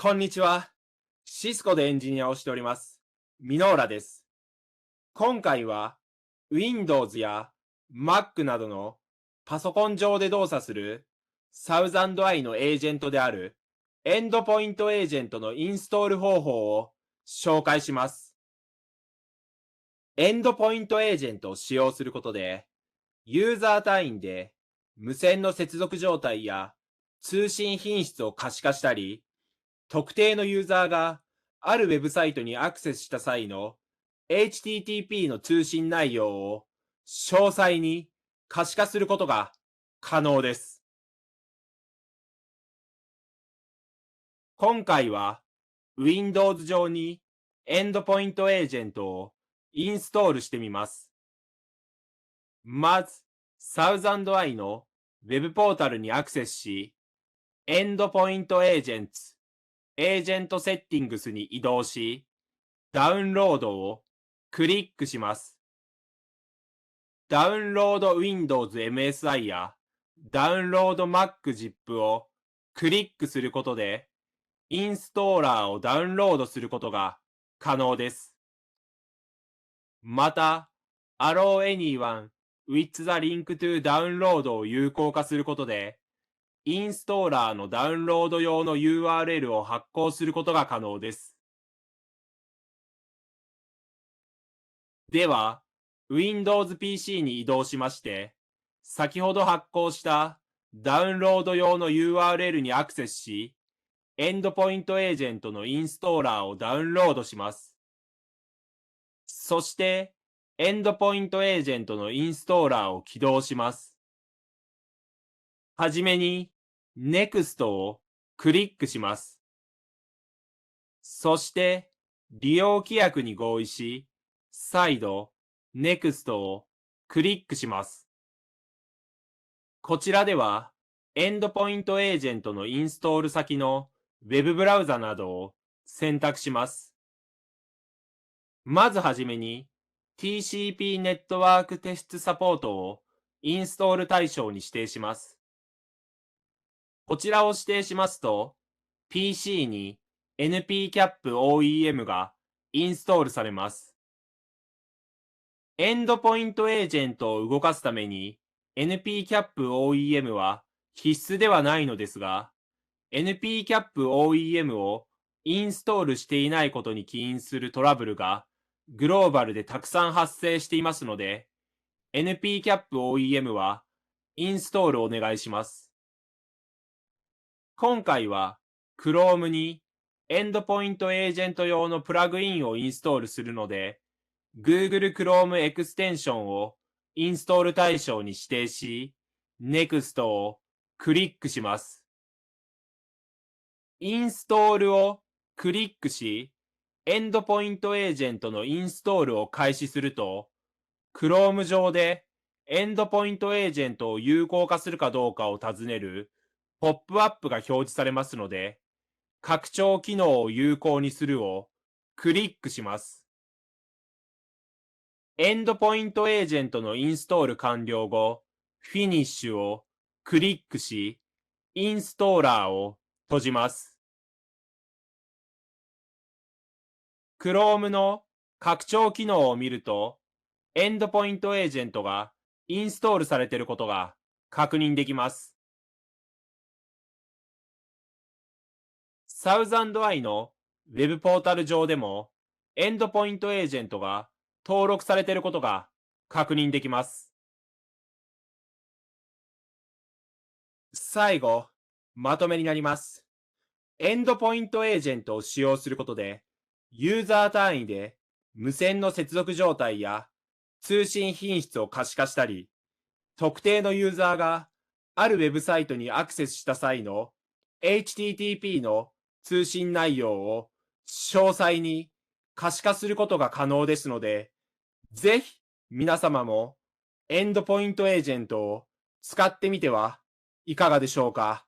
こんにちは。シスコでエンジニアをしております。ミノーラです。今回は Windows や Mac などのパソコン上で動作するサウザンドアイのエージェントであるエンドポイントエージェントのインストール方法を紹介します。エンドポイントエージェントを使用することで、ユーザー単位で無線の接続状態や通信品質を可視化したり、特定のユーザーがあるウェブサイトにアクセスした際の HTTP の通信内容を詳細に可視化することが可能です。今回は Windows 上にエンドポイントエージェントをインストールしてみます。まず、サウザンドアイのウェブポータルにアクセスし、エンドポイントエージェンツ、エージェントセッティングスに移動し、ダウンロードをクリックします。ダウンロード Windows MSI やダウンロード Mac ZIP をクリックすることで、インストーラーをダウンロードすることが可能です。また、Allow anyone with the link to download を有効化することで、インストーラーのダウンロード用の URL を発行することが可能です。では、Windows PC に移動しまして、先ほど発行したダウンロード用の URL にアクセスし、エンドポイントエージェントのインストーラーをダウンロードします。そして、エンドポイントエージェントのインストーラーを起動します。はじめに、Next をクリックします。そして、利用規約に合意し、再度、Next をクリックします。こちらでは、エンドポイントエージェントのインストール先の Web ブラウザなどを選択します。まずはじめに、TCP ネットワークテストサポートをインストール対象に指定します。こちらを指定しますと、PC に npcap OEM がインストールされます。エンドポイントエージェントを動かすために npcap OEM は必須ではないのですが、npcap OEM をインストールしていないことに起因するトラブルがグローバルでたくさん発生していますので、npcap OEM はインストールをお願いします。今回は Chrome にエンドポイントエージェント用のプラグインをインストールするので、Google Chrome エクステンションをインストール対象に指定し、Next をクリックします。インストールをクリックし、エンドポイントエージェントのインストールを開始すると、Chrome 上でエンドポイントエージェントを有効化するかどうかを尋ねるポップアップが表示されますので、拡張機能を有効にするをクリックします。エンドポイントエージェントのインストール完了後、フィニッシュをクリックし、インストーラーを閉じます。Chrome の拡張機能を見ると、エンドポイントエージェントがインストールされていることが確認できます。サウザンドアイのウェブポータル上でも、エンドポイントエージェントが登録されていることが確認できます。最後、まとめになります。エンドポイントエージェントを使用することで、ユーザー単位で無線の接続状態や通信品質を可視化したり、特定のユーザーがあるウェブサイトにアクセスした際の HTTP の通信内容を詳細に可視化することが可能ですので、ぜひ皆様もエンドポイントエージェントを使ってみてはいかがでしょうか。